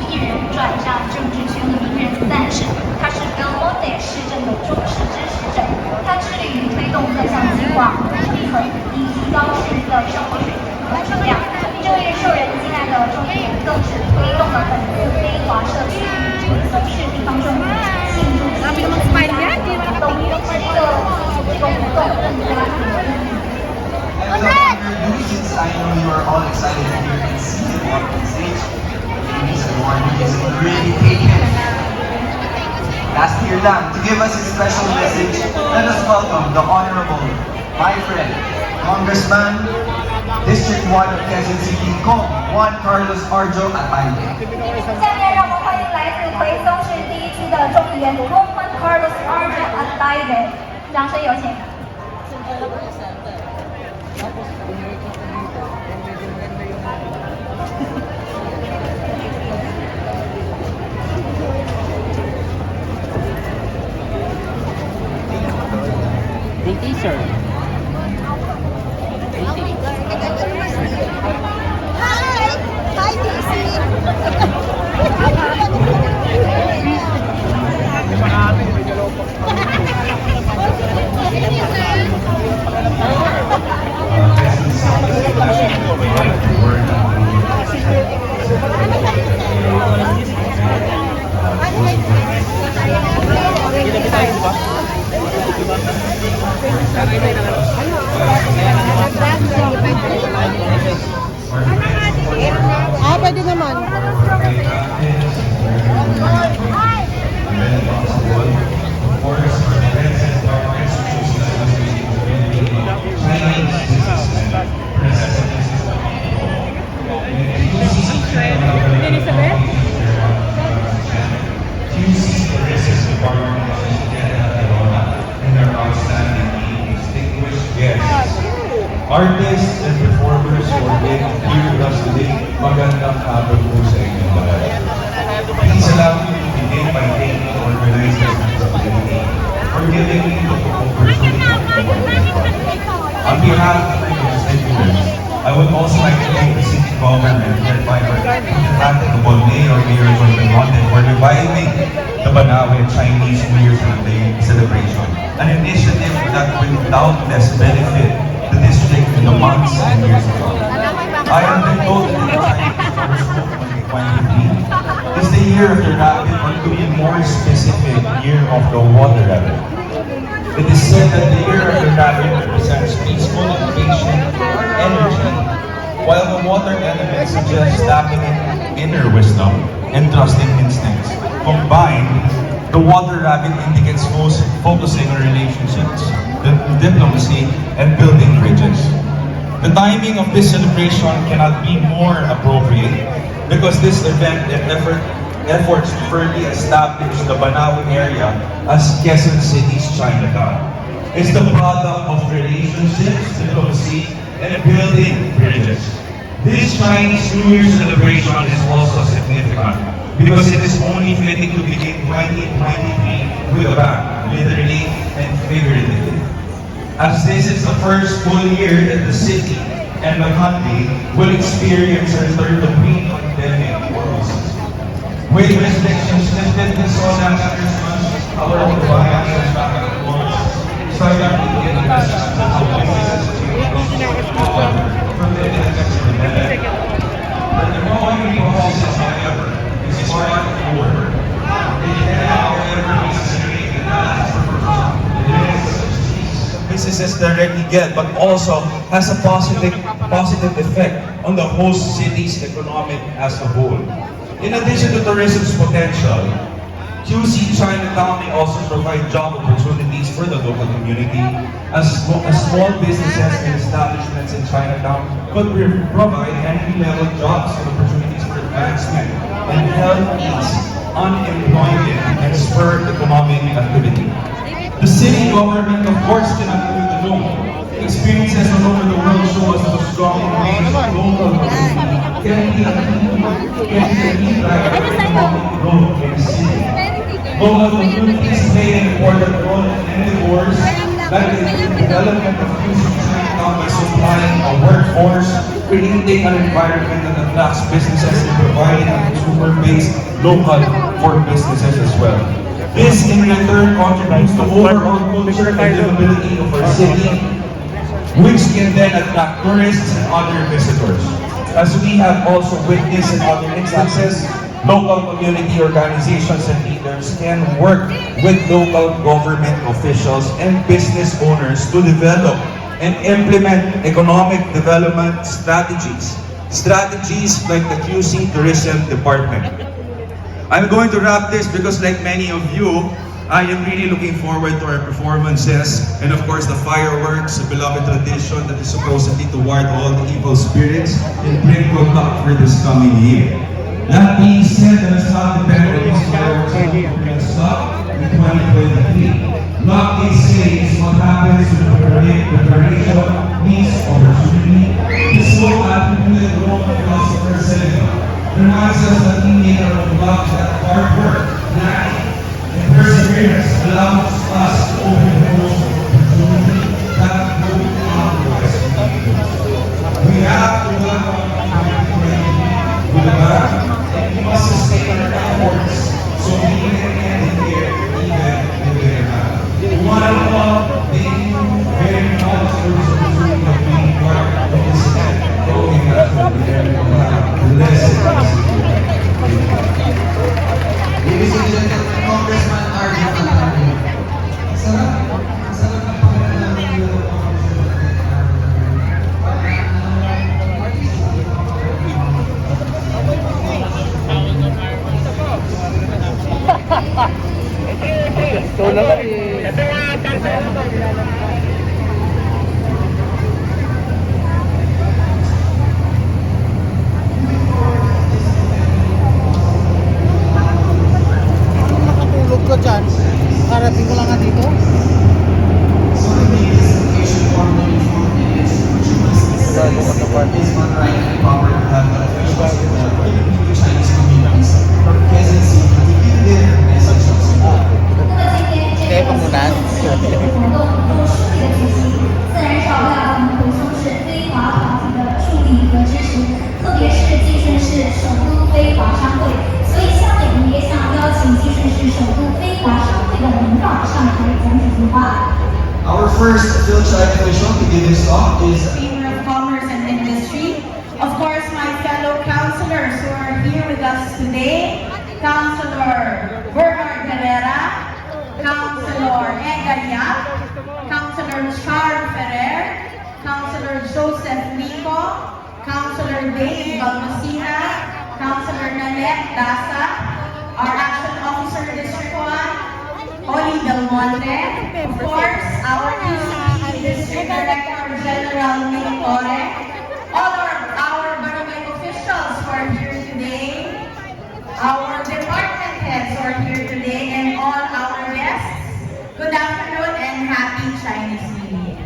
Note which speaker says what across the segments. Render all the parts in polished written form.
Speaker 1: 艺人转战政治圈的名人，但是他是 Banawe 市政的忠实支持者。他致力于推动各项计划和政策，以提高市民的生活水平和质量。这位受人敬爱的中年人更是推动了本次非华社区与松市地方政府庆祝7周年活动，使这个活动更加有意义。
Speaker 2: Since I know you are all excited to hear and see him on the stage, ladies and more music really taken. Last year lang, to give us a special message, let us welcome the Honorable, my friend, Congressman, District 1 of Quezon City, Kong Juan Carlos Arjo Atayde.
Speaker 1: 下面让我们欢迎来自奎松市第一区的众议员 Juan Carlos Arjo Atayde， 掌声有请。
Speaker 3: Thank you, sir.
Speaker 4: Hi, DC. Pwede naman.
Speaker 5: Artists and performers who are here with us today, magandang hapon po sa inyong lahat. Please allow me to begin by thanking the organizers of the day for giving me the opportunity to participate. On behalf of my constituents, I would also like to thank the city government led by our indefatigable Mayor Zhou for reviving the Banawe Chinese New Year's Day celebration, an initiative that will doubtless benefit the district in the months and years to come. I have been told that the Chinese horoscope 2023 is the year of the rabbit, or to be more specific, year of the water rabbit. It is said that the year of the rabbit represents peaceful and patient energy, while the water element suggests lacking in inner wisdom and trusting instincts. Combined, the water rabbit indicates focusing on relationships, diplomacy, and building bridges. The timing of this celebration cannot be more appropriate because this event and efforts to firmly establish the Banawe area as Quezon City's Chinatown is the product of relationships, diplomacy, and building bridges. This Chinese New Year celebration is also significant because it is only fitting to begin 2023 with a bang, literally and figuratively. As this is the first full year that the city and the country will experience a return to pre-pandemic normalcy. With restrictions lifted this all last Christmas, our compliance was back at once. Starting to get the message that the businesses from the effects of the pandemic. But the growing process, however, is far from over. It cannot, however, be sustained and last for businesses directly get, but also has a positive effect on the host city's economic as a whole. In addition to tourism's potential, QC Chinatown may also provide job opportunities for the local community, as small businesses and establishments in Chinatown could provide entry-level jobs and opportunities for advancement and help ease unemployment and spur economic activity. The city government, of course, cannot do it alone. Experiences all over the world show us how strong and local community can be a key driver of economic growth in the city. Local communities play an important role in endeavors that is the development of using Chinatown by supplying a workforce, creating an environment that attracts businesses and providing a consumer-based local for businesses as well. This in return contributes to overall culture and livability of our city, which can then attract tourists and other visitors. As we have also witnessed in other instances, local community organizations and leaders can work with local government officials and business owners to develop and implement economic development strategies. Strategies like the QC Tourism Department. I'm going to wrap this because like many of you, I am really looking forward to our performances and of course the fireworks, a beloved tradition that is supposedly to ward all the evil spirits and bring good luck for this coming year. That being said, let us not depend on these fireworks to stop in 2023. Luck, they say, is what happens when preparation meets opportunity. This whole attributed Roman philosopher Seneca reminds us that we need our own luck, that hard work, planning, and perseverance allows us to open the doors of opportunity that no otherwise would be able to. We have to welcome 2020 with a bang, and we must sustain our efforts so we can end the year even with their hand. One and all, thank you very much for this opportunity of being part of this event. Going after the very blessed.
Speaker 2: Ladies and gentlemen, Congressman Arjun Antony. Sarap ng pagkakalaman niyo ng
Speaker 3: Ito naman eh.
Speaker 4: Nakatulog ko dyan. Karating ko lang nga dito.
Speaker 2: So the biggest occasion for me is one right and proper to have the officials of the Filipino Chinese communities from Quezon City to give their message of support.
Speaker 3: 可以帮我拿。
Speaker 1: 活动都顺利的举行，自然少不了我们普松市非华团体的助力和支持，特别是济顺市首都非华商会，所以下面我们也想邀请济顺市首都非华商会的领导上台讲几句话。
Speaker 2: Our first official to give this talk is
Speaker 6: Chamber of Commerce and Industry. Of course, my fellow councilors who are here with us today, Councilor Bernard Herrera, Councilor Edgar Yap, Councilor Charles Ferrer, Councilor Joseph Rico, Councilor Dave Balmacina, Councilor Nanette Dasa, our Action Officer District 1, Oli Del Monte, of course, our QCP District Director General Nick Ore, all our Banawe officials who are here today, our department heads who are here today, and all our guests. Good afternoon and happy Chinese New Year.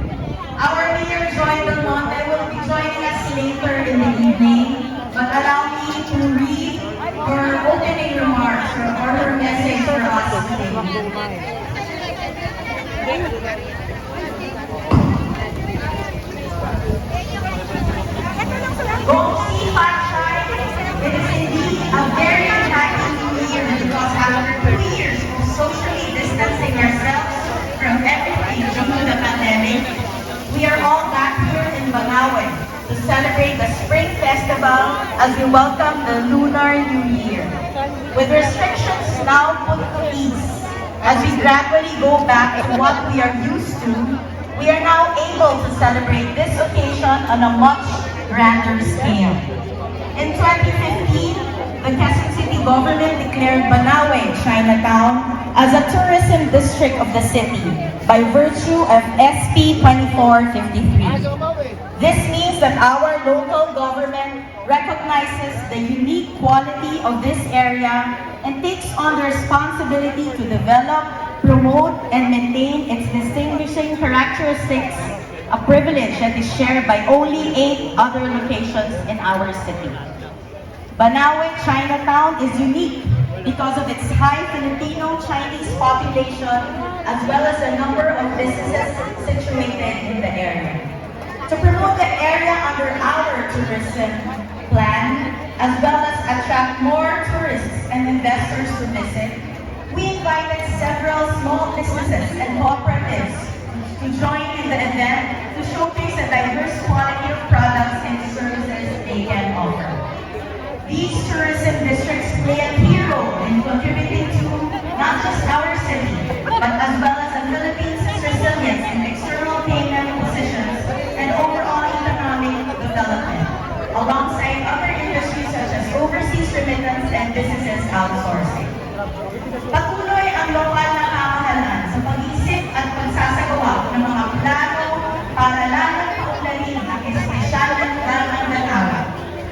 Speaker 6: Our Mayor Joy Del Monte will be joining us later in the evening, but allow me to read her opening remarks or her message for us today. Gongxi Fanchai, it is indeed a very happy new year because after 2 years of socially distancing ourselves from everything due to the pandemic, we are all back here in Banawe to celebrate the Spring Festival as we welcome the Lunar New Year. With restrictions now put to ease, as we gradually go back to what we are used to, we are now able to celebrate this occasion on a much grander scale. In 2015, the Quezon City government declared Banawe, Chinatown, as a tourism district of the city by virtue of SP 2453. This means that our local government recognizes the unique quality of this area and takes on the responsibility to develop, promote, and maintain its distinguishing characteristics, a privilege that is shared by only 8 other locations in our city. Banawe Chinatown is unique because of its high Filipino-Chinese population as well as the number of businesses situated in the area. To promote the area under our tourism plan, as well as attract more tourists and investors to visit, we invited several small businesses and cooperatives to join in the event to showcase the diverse quality of products and services they can offer. These tourism districts play a key role in contributing to not just our city, but as well as the Philippines' resilience in external payment positions and overall economic development, alongside other industries such as overseas remittance and businesses outsourcing. Patuloy ang lokal na pamahalaan sa pag-isip at pagsasagawa ng mga plano para lalong paunlarin ang espesyal na lugar ng Banawe.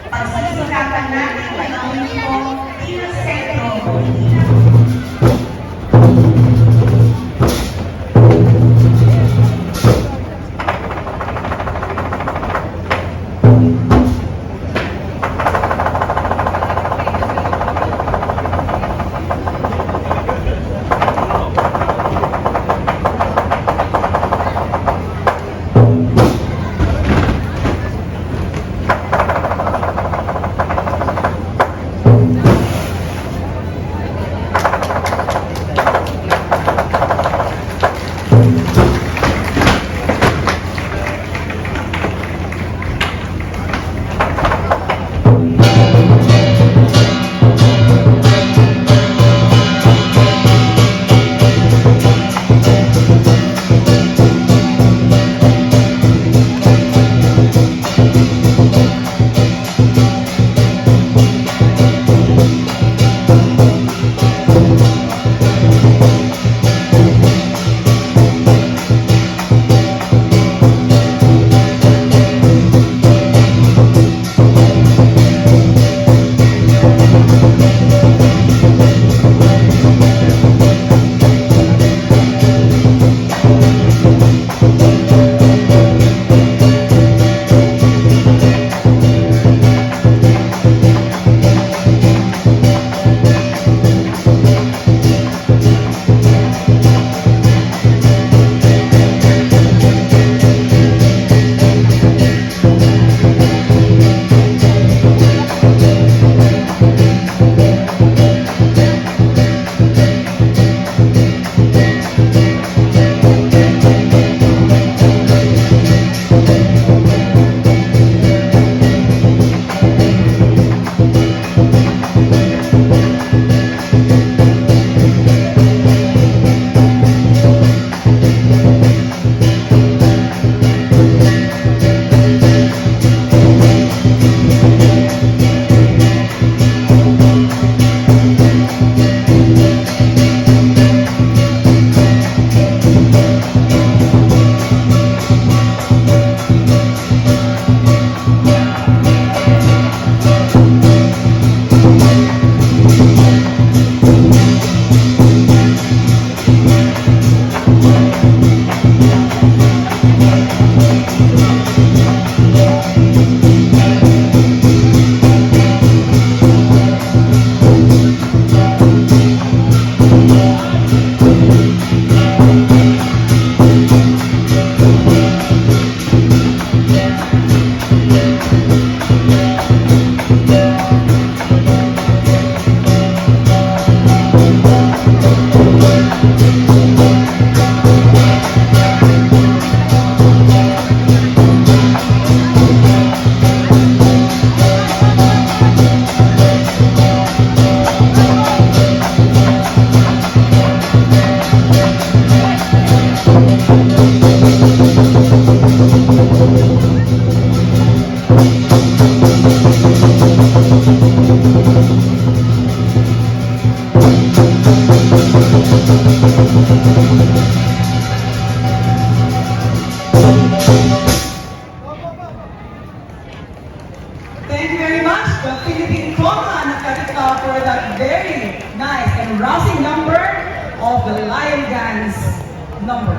Speaker 6: Pagsisikapan natin na gawin ito bilang sentro
Speaker 7: Thank you very much, the Philippine Coma for that very nice and rousing number of the Lion Dance number.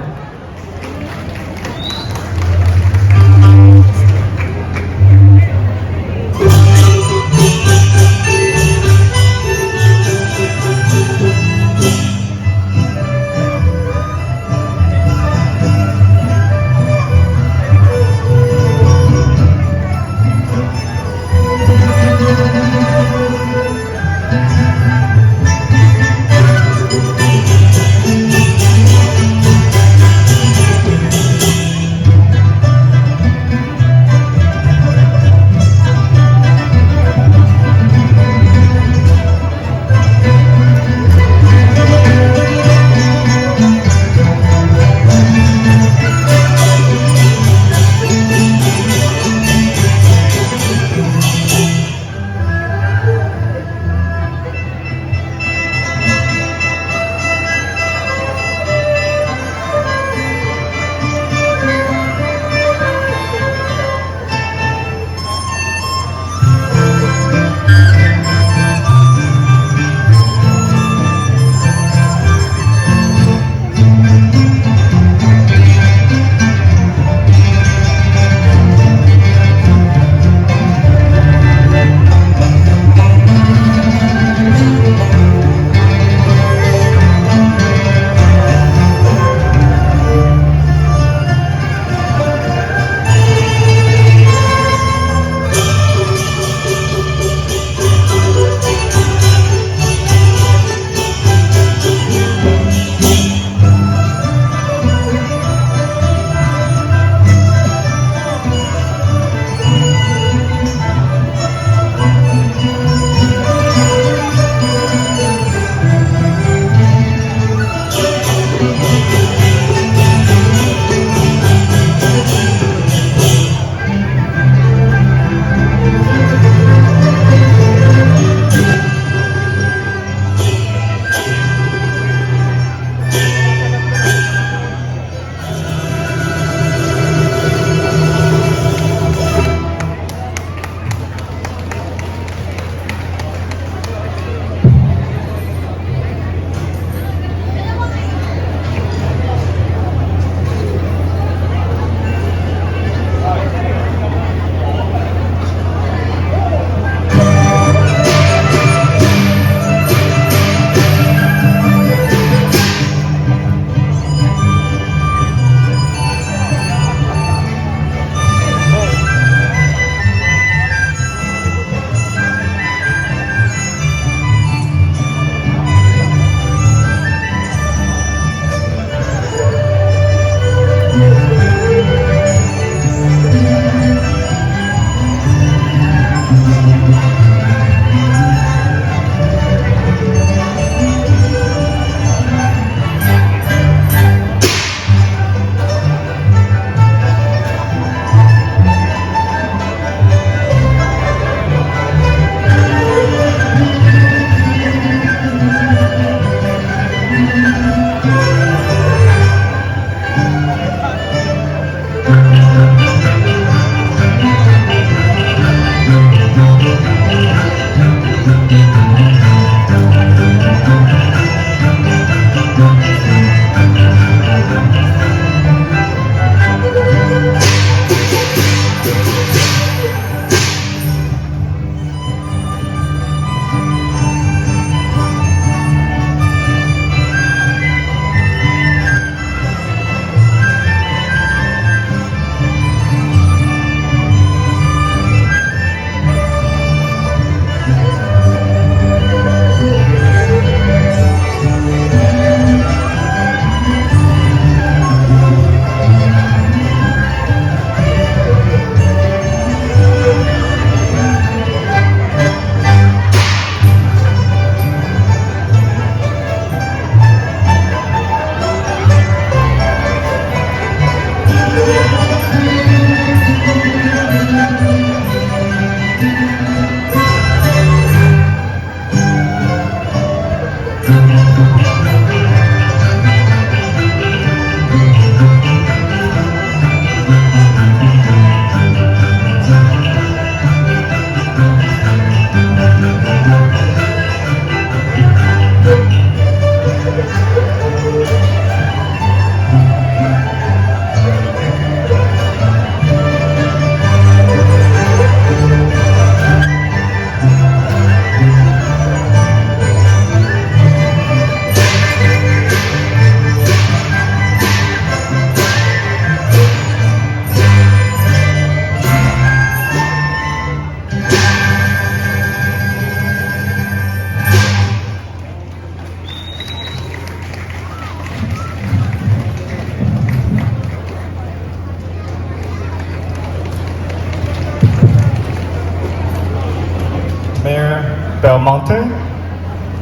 Speaker 8: Mayor Belmonte,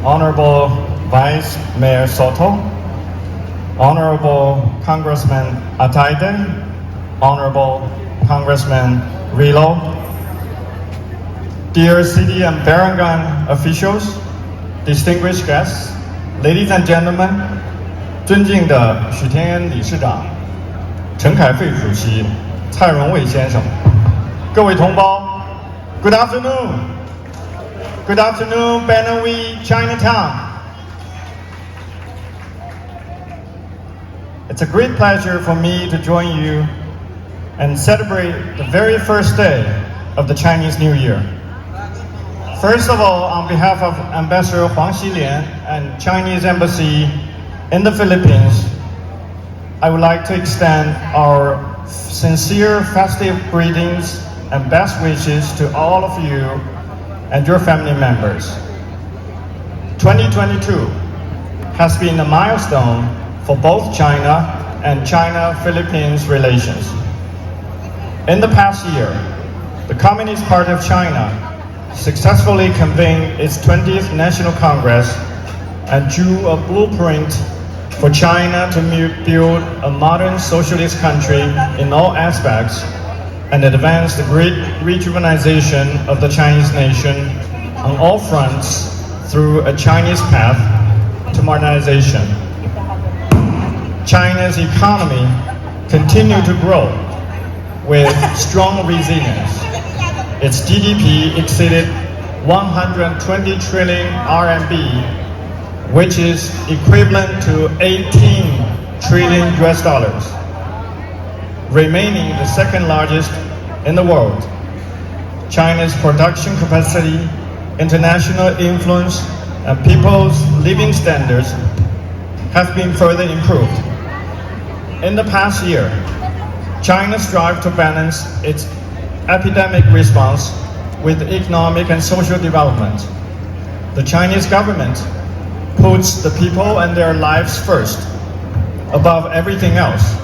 Speaker 8: Honorable Vice Mayor Sotto, Honorable Congressman Ataide, Honorable Congressman Rilo, dear City and Barangay officials, distinguished guests, ladies and gentlemen, 尊敬的许天恩理事长、陈凯费主席、蔡荣伟先生，各位同胞 ，Good afternoon. Good afternoon, Banawe, Chinatown. It's a great pleasure for me to join you and celebrate the very first day of the Chinese New Year. First of all, on behalf of Ambassador Huang Xilian and Chinese Embassy in the Philippines, I would like to extend our sincere festive greetings and best wishes to all of you and your family members. 2022 has been a milestone for both China and China-Philippines relations. In the past year, the Communist Party of China successfully convened its 20th National Congress and drew a blueprint for China to build a modern socialist country in all aspects and advance the great rejuvenation of the Chinese nation on all fronts through a Chinese path to modernization. China's economy continued to grow with strong resilience. Its GDP exceeded 120 trillion RMB, which is equivalent to 18 trillion US dollars, remaining the second largest in the world. China's production capacity, international influence, and people's living standards have been further improved. In the past year, China strived to balance its epidemic response with economic and social development. The Chinese government puts the people and their lives first, above everything else,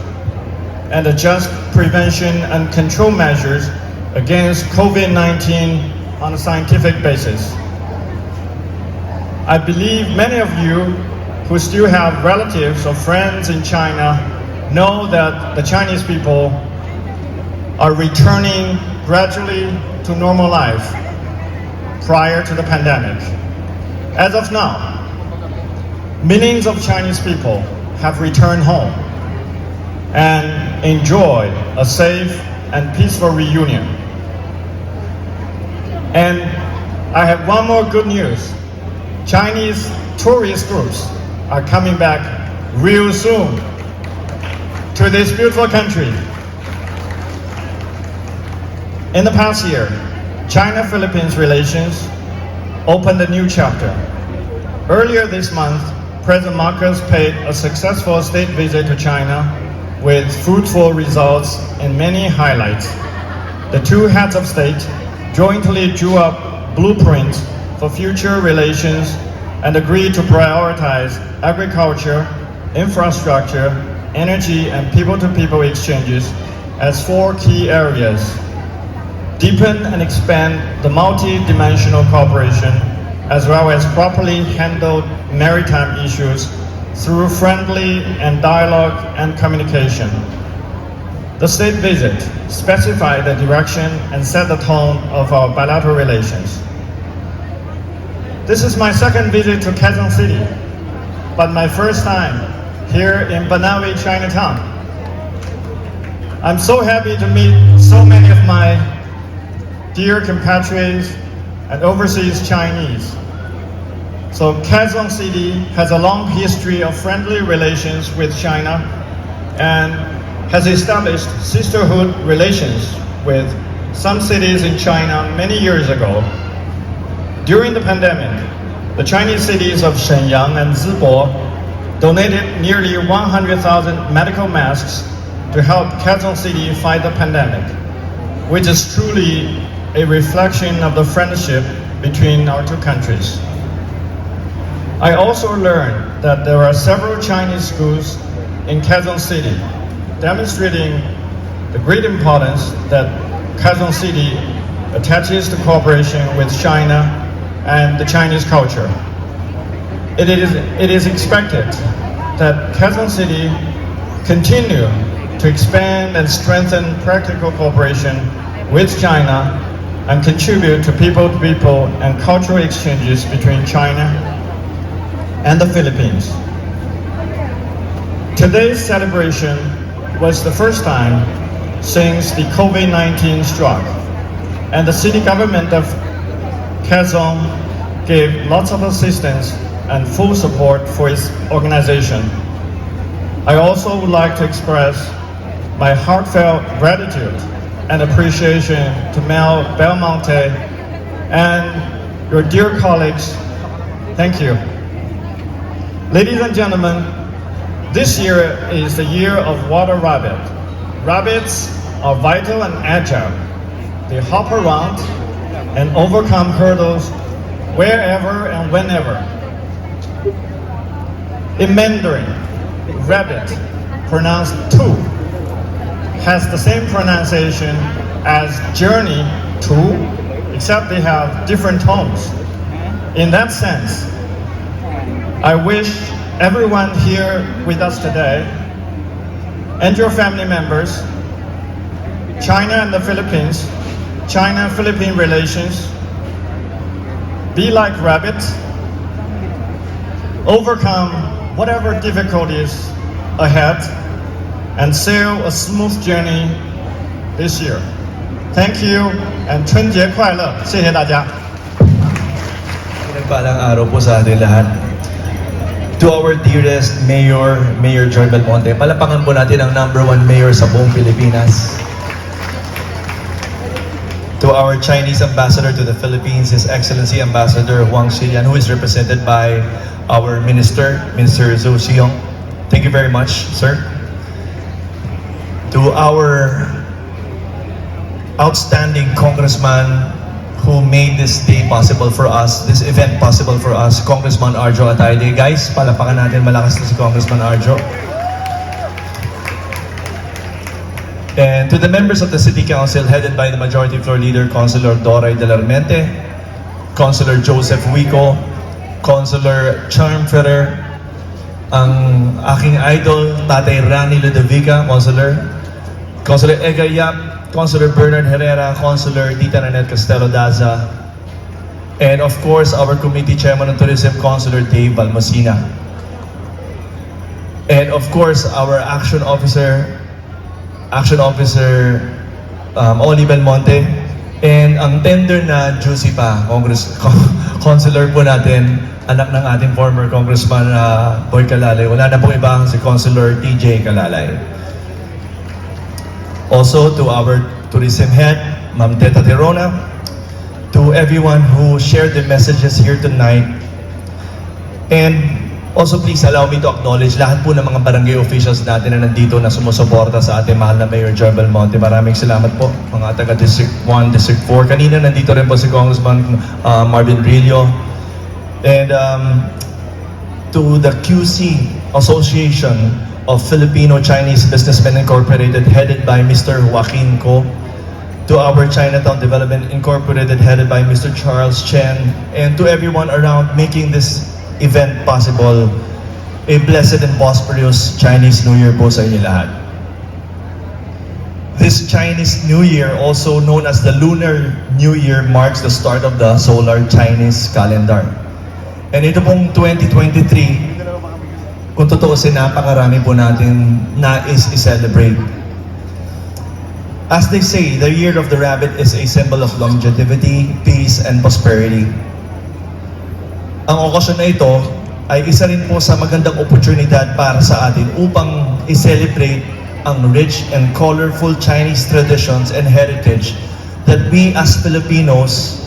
Speaker 8: and adjust prevention and control measures against COVID-19 on a scientific basis. I believe many of you who still have relatives or friends in China know that the Chinese people are returning gradually to normal life prior to the pandemic. As of now, millions of Chinese people have returned home and enjoy a safe and peaceful reunion. And I have one more good news. Chinese tourist groups are coming back real soon to this beautiful country. In the past year, China-Philippines relations opened a new chapter. Earlier this month, President Marcos paid a successful state visit to China with fruitful results and many highlights. The two heads of state jointly drew up blueprints for future relations and agreed to prioritize agriculture, infrastructure, energy, and people-to-people exchanges as four key areas. Deepen and expand the multi-dimensional cooperation, as well as properly handle maritime issues through friendly and dialogue and communication. The state visit specified the direction and set the tone of our bilateral relations. This is my second visit to Quezon City. but my first time here in Banawe, Chinatown. I'm so happy to meet so many of my dear compatriots and overseas Chinese. So Quezon City has a long history of friendly relations with China and has established sisterhood relations with some cities in China many years ago. During the pandemic, the Chinese cities of Shenyang and Zibo donated nearly 100,000 medical masks to help Quezon City fight the pandemic, which is truly a reflection of the friendship between our two countries. I also learned that there are several Chinese schools in Quezon City, demonstrating the great importance that Quezon City attaches to cooperation with China and the Chinese culture. It is expected that Quezon City continue to expand and strengthen practical cooperation with China and contribute to people-to-people and cultural exchanges between China and the Philippines. Today's celebration was the first time since the COVID-19 struck, and the city government of Quezon gave lots of assistance and full support for its organization. I also would like to express my heartfelt gratitude and appreciation to Mel Belmonte and your dear colleagues. Thank you. Ladies and gentlemen, this year is the year of water rabbit. Rabbits are vital and agile. They hop around and overcome hurdles wherever and whenever. In Mandarin, rabbit, pronounced tu, has the same pronunciation as journey, to, except they have different tones. In that sense, I wish everyone here with us today and your family members, China and the Philippines, China-Philippine relations, be like rabbits, overcome whatever difficulties ahead, and sail a smooth journey this year. Thank you and 春节快乐！谢谢大家。
Speaker 9: Nagpalang araw po sa atin lahat. To our dearest Mayor, Mayor Joy Belmonte, palapakan po natin ang #1 Mayor sa buong Pilipinas. To our Chinese Ambassador to the Philippines, His Excellency Ambassador Huang Xiyan, who is represented by our Minister Zhou. Thank you very much, sir. To our outstanding congressman who made this day possible for us, this event possible for us, Congressman Arjo Atayde. Guys, palapakan natin malakas na si Congressman Arjo. And to the members of the City Council headed by the Majority Floor Leader, Councilor Doray de la Armente, Councilor Joseph Wico, Councilor Charm Ferrer, ang aking idol, Tatay Rani Ludovica, Councilor Edgar Yap, Councilor Bernard Herrera, Councilor Tita Nanette Castelo Daza, and of course, our Committee Chairman of Tourism, Councilor Dave Balmosina. And of course, our Action Officer, Oli Belmonte, and ang tender na juicy pa, Councilor po natin, anak ng ating former Congressman Boy Calalay. Wala na pong iba, si Councilor TJ Calalay. Also to our tourism head, Ma'am Teta Terona, to everyone who shared the messages here tonight, and also, please allow me to acknowledge lahat po ng mga barangay officials natin na nandito na sumusuporta sa ating mahal na Mayor Joy Belmonte. Maraming salamat po, mga taga District 1, District 4. Kanina nandito rin po si Congressman Marvin Rillo. And to the QC Association of Filipino-Chinese Businessmen Incorporated, headed by Mr. Joaquin Ko. To our Chinatown Development Incorporated, headed by Mr. Charles Chen. And to everyone around making this event possible, a blessed and prosperous Chinese New Year po sa inyo lahat. This Chinese New Year, also known as the Lunar New Year, marks the start of the solar Chinese calendar. And ito pong 2023 kung tutuusin, napakarami po natin nais i-celebrate. As they say, the Year of the Rabbit is a symbol of longevity, peace, and prosperity. Ang okasyon na ito ay isa rin po sa magandang oportunidad para sa atin upang i-celebrate ang rich and colorful Chinese traditions and heritage that we as Filipinos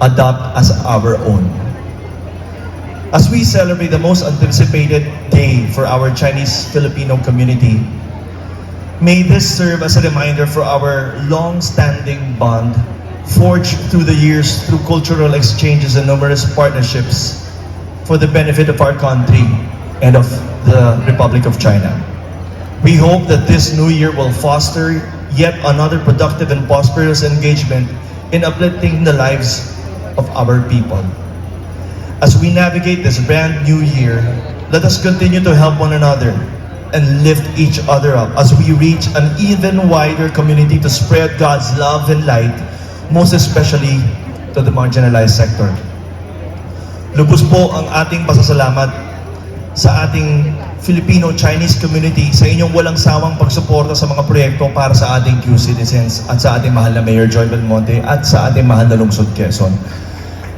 Speaker 9: adopt as our own. As we celebrate the most anticipated day for our Chinese-Filipino community, may this serve as a reminder for our long-standing bond forged through the years through cultural exchanges and numerous partnerships for the benefit of our country and of the Republic of China. We hope that this new year will foster yet another productive and prosperous engagement in uplifting the lives of our people. As we navigate this brand new year, let us continue to help one another and lift each other up as we reach an even wider community to spread God's love and light, most especially to the marginalized sector. Lubos po ang ating pasasalamat sa ating Filipino-Chinese community sa inyong walang sawang pagsuporta sa mga proyekto para sa ating Q citizens at sa ating mahal na Mayor Joy Belmonte at sa ating mahal na lungsod Quezon.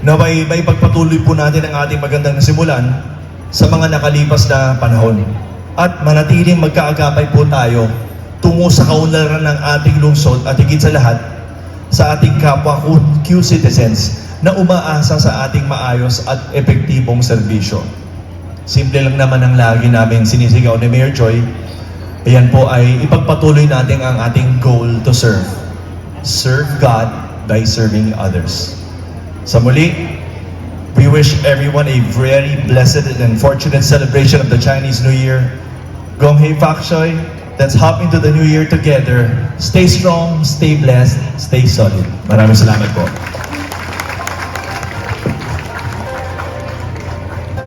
Speaker 9: Naway may pagpatuloy po natin ang ating magandang nasimulan sa mga nakalipas na panahon at manatiling magkaagapay po tayo tungo sa kaunlaran ng ating lungsod at higit sa lahat sa ating kapwa Q citizens na umaasa sa ating maayos at epektibong serbisyo. Simple lang naman ang lagi namin sinisigaw ni Mayor Joy. Ayan po ay ipagpatuloy natin ang ating goal to serve. Serve God by serving others. Sa muli, we wish everyone a very blessed and fortunate celebration of the Chinese New Year. Gong hei fak shoi. Let's hop into the new year together. Stay strong, stay blessed, stay solid. Maraming salamat po.